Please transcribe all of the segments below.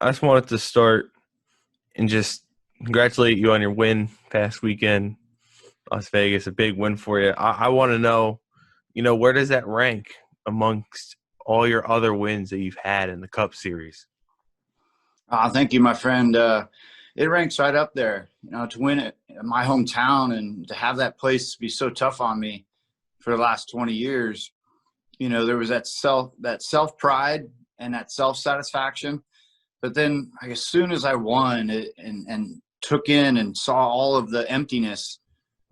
I just wanted to start and just congratulate you on your win past weekend, Las Vegas, a big win for you. I want to know, where does that rank amongst all your other wins that you've had in the Cup Series? Thank you, my friend. It ranks right up there. To win it in my hometown and to have that place be so tough on me for the last 20 years. There was that self pride and that self satisfaction. But then, as soon as I won it and took in and saw all of the emptiness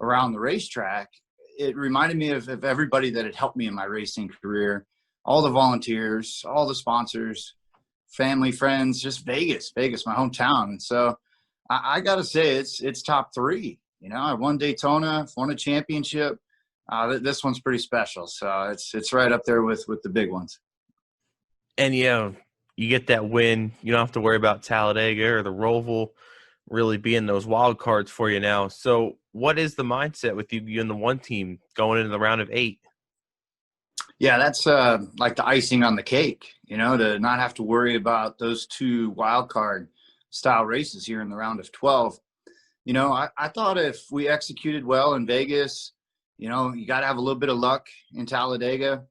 around the racetrack, it reminded me of everybody that had helped me in my racing career, all the volunteers, all the sponsors, family, friends, just Vegas, my hometown. And so I got to say, it's top three. I won Daytona, won a championship. This one's pretty special, so it's right up there with the big ones. And you get that win. You don't have to worry about Talladega or the Roval really being those wild cards for you now. So, what is the mindset with you and the one team going into the round of eight? Yeah, that's like the icing on the cake. To not have to worry about those two wild card style races here in the round of 12. I thought if we executed well in Vegas, you got to have a little bit of luck in Talladega,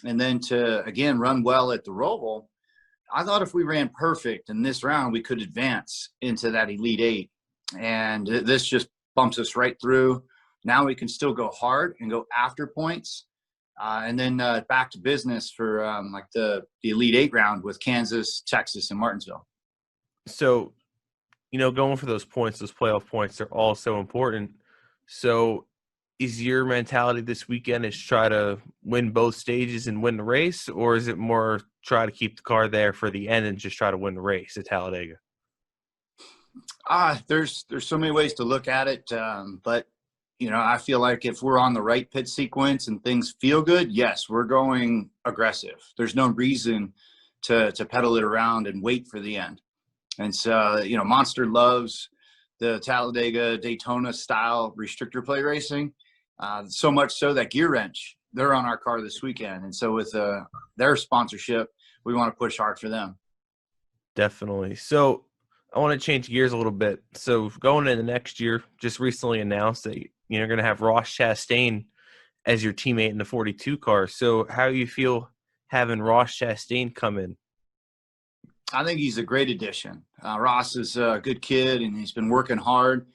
and then to again run well at the Roval. I thought if we ran perfect in this round, we could advance into that Elite Eight. And this just bumps us right through. Now we can still go hard and go after points. And then back to business for like the Elite Eight round with Kansas, Texas, and Martinsville. So, going for those points, those playoff points, they're all so important. So, is your mentality this weekend is try to win both stages and win the race, or is it more try to keep the car there for the end and just try to win the race at Talladega? There's so many ways to look at it, but I feel like if we're on the right pit sequence and things feel good, yes, we're going aggressive. There's no reason to pedal it around and wait for the end. And so, Monster loves the Talladega Daytona style restrictor plate racing. So much so that Gear Wrench, they're on our car this weekend. And so with their sponsorship, we want to push hard for them. Definitely. So I want to change gears a little bit. So going into next year, just recently announced that you're going to have Ross Chastain as your teammate in the 42 car. So how you feel having Ross Chastain come in? I think he's a great addition. Ross is a good kid, and he's been working hard.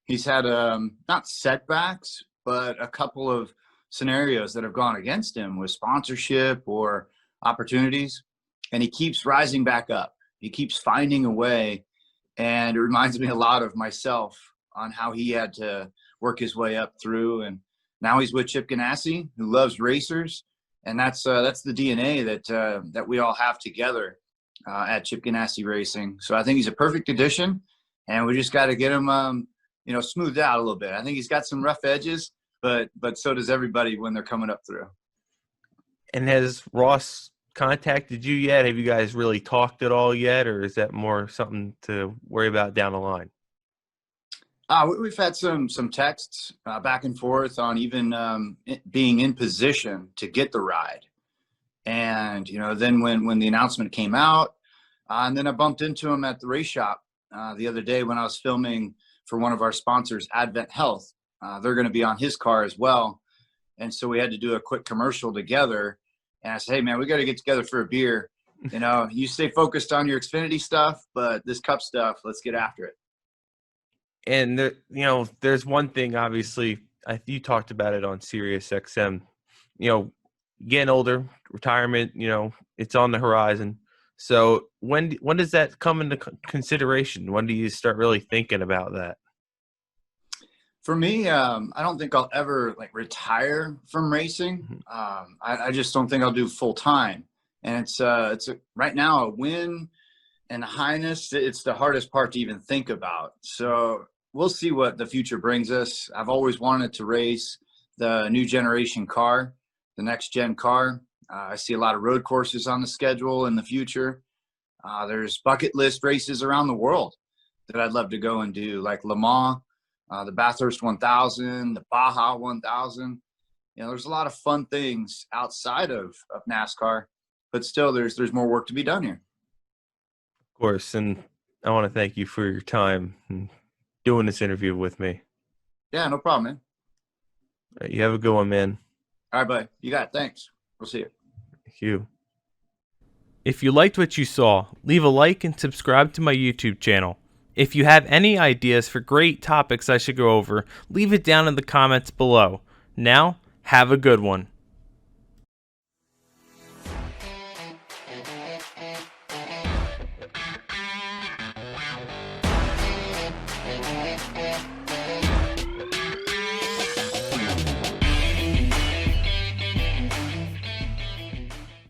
He's had not setbacks, but a couple of scenarios that have gone against him with sponsorship or opportunities, and he keeps rising back up. He keeps finding a way, and it reminds me a lot of myself on how he had to work his way up through. And now he's with Chip Ganassi, who loves racers, and that's the DNA that we all have together at Chip Ganassi Racing. So I think he's a perfect addition, and we just got to get him, smoothed out a little bit. I think he's got some rough edges, but so does everybody when they're coming up through. And has Ross contacted you yet? Have you guys really talked at all yet, or is that more something to worry about down the line? We've had some texts back and forth on even being in position to get the ride. And, then when the announcement came out, and then I bumped into him at the race shop the other day when I was filming for one of our sponsors, Advent Health. They're going to be on his car as well. And so we had to do a quick commercial together. And I said, hey, man, we got to get together for a beer. You stay focused on your Xfinity stuff, but this Cup stuff, let's get after it. And there's one thing. Obviously, you talked about it on Sirius XM. Getting older, retirement. It's on the horizon. So when does that come into consideration? When do you start really thinking about that? For me, I don't think I'll ever retire from racing. Mhm. I just don't think I'll do full time. And it's right now a win and a highness. It's the hardest part to even think about. So we'll see what the future brings us. I've always wanted to race the new generation car, the next gen car. I see a lot of road courses on the schedule in the future. There's bucket list races around the world that I'd love to go and do, like Le Mans, the Bathurst 1000, the Baja 1000. There's a lot of fun things outside of NASCAR, but still there's more work to be done here. Of course, and I want to thank you for your time and doing this interview with me. Yeah, no problem, man. You have a good one, man. All right, buddy. You got it. Thanks. We'll see you. Thank you. If you liked what you saw, leave a like and subscribe to my YouTube channel. If you have any ideas for great topics I should go over, leave it down in the comments below. Now, have a good one.